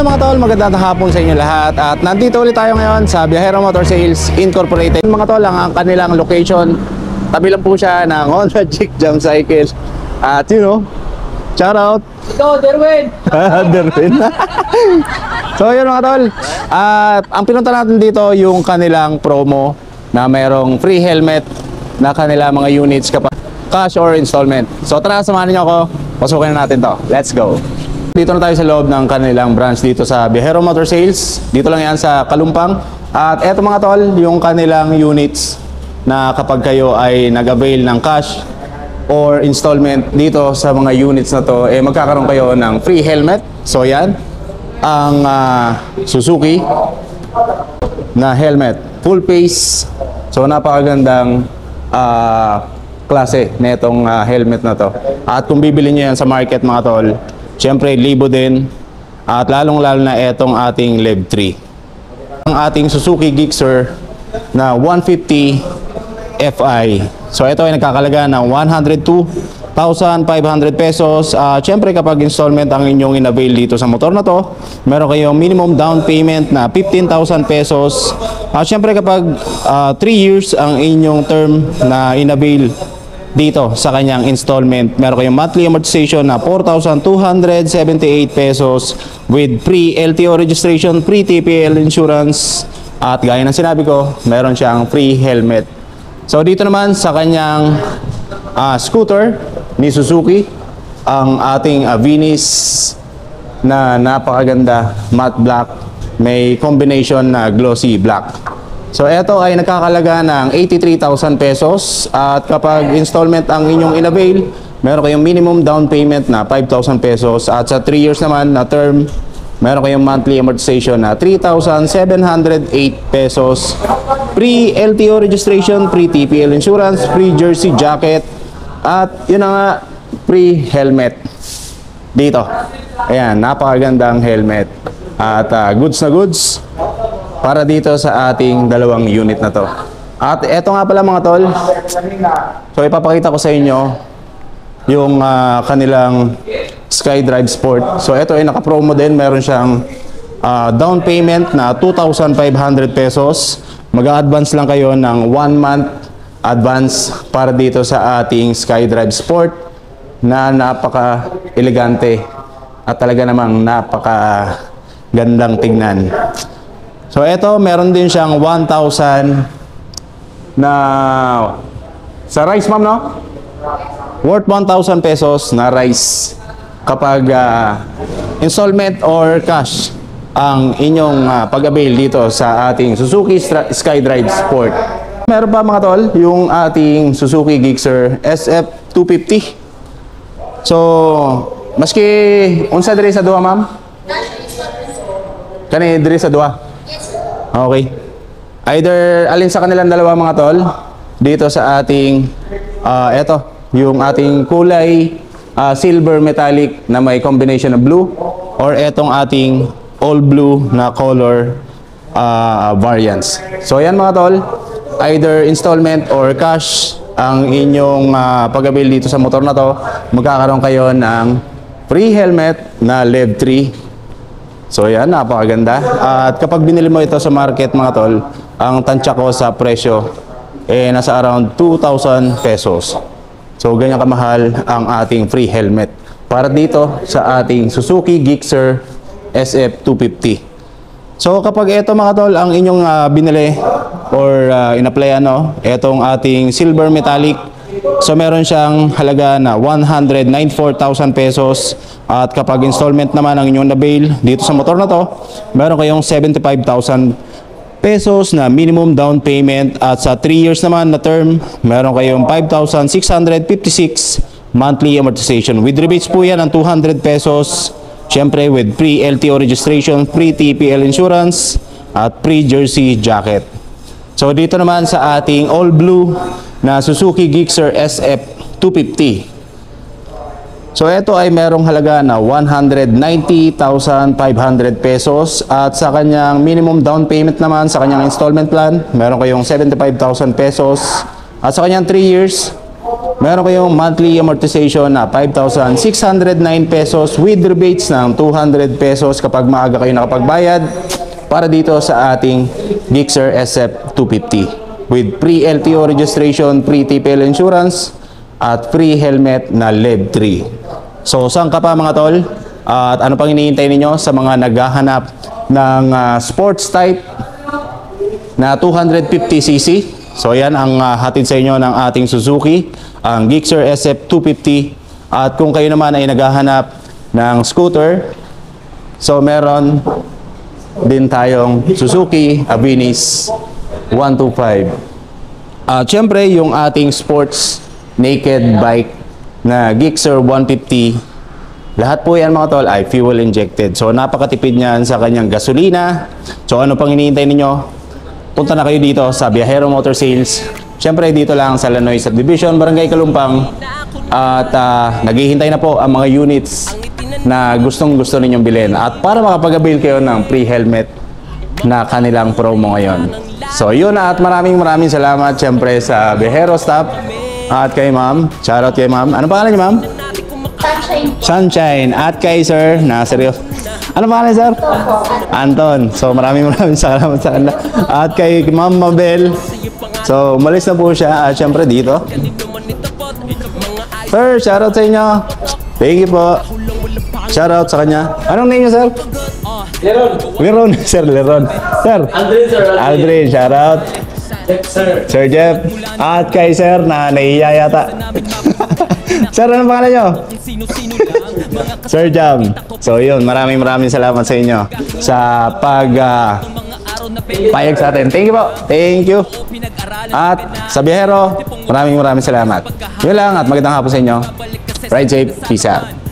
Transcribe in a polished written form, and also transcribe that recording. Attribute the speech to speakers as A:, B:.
A: Mga tol, magandang hapon sa inyo lahat at nandito ulit tayo ngayon sa Viajero Motor Sales Incorporated. Mga tol, ang kanilang location, tabi lang po siya ng Honda Chick Jam Cycle. At shout out
B: Ito, Derwin!
A: Derwin. So yun mga tol, at ang pinunta natin dito yung kanilang promo na mayroong free helmet na kanilang mga units kapag cash or installment. So tara, samahan niyo ako, pasukin na natin to. Let's go! Dito na tayo sa loob ng kanilang branch dito sa Viajero Motor Sales. Dito lang yan sa Kalumpang. At eto mga tol, yung kanilang units na kapag kayo ay nag-avail ng cash or installment dito sa mga units na to, magkakaroon kayo ng free helmet. So yan, ang Suzuki na helmet, full face. So napakagandang klase na itong helmet na to. At kung bibili nyo yan sa market mga tol, siyempre, libo din. At lalong-lalo na itong ating Lev 3. Ang ating Suzuki Gixxer na 150 Fi. So, ito ay nagkakalaga ng 102,500 pesos. Siyempre, kapag installment ang inyong in-avail dito sa motor na to, meron kayong minimum down payment na 15,000 pesos. Siyempre, kapag 3 years ang inyong term na in-avail dito sa kanyang installment, meron kayong monthly amortization na 4,278 pesos with free LTO registration, free TPL insurance, at gaya ng sinabi ko, meron siyang free helmet. So dito naman sa kanyang scooter ni Suzuki, ang ating Vinis na napakaganda matte black, may combination na glossy black. So ito ay nakakalaga ng 83,000 pesos at kapag installment ang inyong in-avail, meron kayong minimum down payment na 5,000 pesos at sa 3 years naman na term, meron kayong monthly amortization na 3,708 pesos. Free LTO registration, free TPL insurance, free jersey jacket, at yun na nga, free helmet dito. Ayan, napakagandang helmet at goods na goods para dito sa ating dalawang unit na to. At eto nga pala mga tol, so ipapakita ko sa inyo yung kanilang SkyDrive Sport. So ito ay naka-promo din, meron siyang down payment na 2,500 pesos. Mag-a-advance lang kayo ng 1 month advance para dito sa ating SkyDrive Sport na napaka-elegante at talaga namang napaka-gandang tignan. So ito, meron din siyang 1,000 na sa rice, ma'am, no? Worth 1,000 pesos na rice kapag installment or cash ang inyong pag-avail dito sa ating Suzuki SkyDrive Sport. Meron pa mga tol, yung ating Suzuki Gixxer SF250. So, maski unsa diri sa duha, ma'am? Kani diri sa duha. Okay. Either alin sa kanilang dalawa mga tol dito sa ating eto, yung ating kulay silver metallic na may combination na blue or etong ating all blue na color variants. So yan mga tol, either installment or cash ang inyong pag-avail dito sa motor na to, magkakaroon kayo ng free helmet na Lev 3. So yan, napakaganda. At kapag binili mo ito sa market mga tol, ang tansya ko sa presyo nasa around 2,000 pesos. So ganyan kamahal ang ating free helmet para dito sa ating Suzuki Gixxer SF250. So kapag ito mga tol ang inyong binili or in-apply itong ating silver metallic, so meron siyang halaga na 194,000 pesos. At kapag installment naman ang inyong na-avail dito sa motor na to, meron kayong 75,000 pesos na minimum down payment. At sa 3 years naman na term, meron kayong 5,656 monthly amortization. With rebates po yan ng 200 pesos. Siyempre with free LTO registration, free TPL insurance, at free jersey jacket. So dito naman sa ating all blue na Suzuki Gixxer SF250. So ito ay merong halaga na 190,500 pesos at sa kanyang minimum down payment naman sa kanyang installment plan, meron kayong 75,000 pesos at sa kanyang 3 years, meron kayong monthly amortization na 5,609 pesos with rebates ng 200 pesos kapag maaga kayo nakapagbayad para dito sa ating Gixxer SF250 with free LTO registration, free TPL insurance at free helmet na LED 3. So saan ka pa mga tol? At ano pang hinihintay ninyo sa mga naghahanap ng sports type na 250cc? So yan ang hatid sa inyo ng ating Suzuki, ang Gixxer SF250. At kung kayo naman ay naghahanap ng scooter, so meron din tayong Suzuki Avinis 125. At syempre yung ating sports naked bike na Gixxer 150, lahat po yan mga tol ay fuel injected. So napakatipid niyan sa kanyang gasolina. So ano pang hinihintay ninyo? Punta na kayo dito sa Viajero Motor Sales. Syempre dito lang sa Lanoy Subdivision, Barangay Kalumpang. At naghihintay na po ang mga units na gustong-gusto ninyong bilhin. At para makapag-avail kayo ng free helmet na kanilang promo ngayon. So yun na, at maraming salamat syempre sa Viajero staff at kay ma'am. Shoutout kay ma'am. Ano pangalan niyo ma'am? Sunshine. At kay sir na seryoso. Ano pangalan sir? Anton. So maraming salamat sa kanila. At kay Ma'am Mabel. So umalis na po siya at syempre dito. Sir, shoutout sa inyo. Thank you po. Shoutout sa kanya. Anong name niyo sir? Leron. Sir Leron. Sir. Aldrin sir. Aldrin, shoutout. Sir Jeff. At kay sir na nahihiya yata. Sir, anong pangalan nyo? Sir Jam. So yun, maraming salamat sa inyo sa payag sa atin. Thank you po. Thank you. At sa Viajero, maraming salamat. Yun lang at magandang hapon sa inyo. Ride safe. Peace out.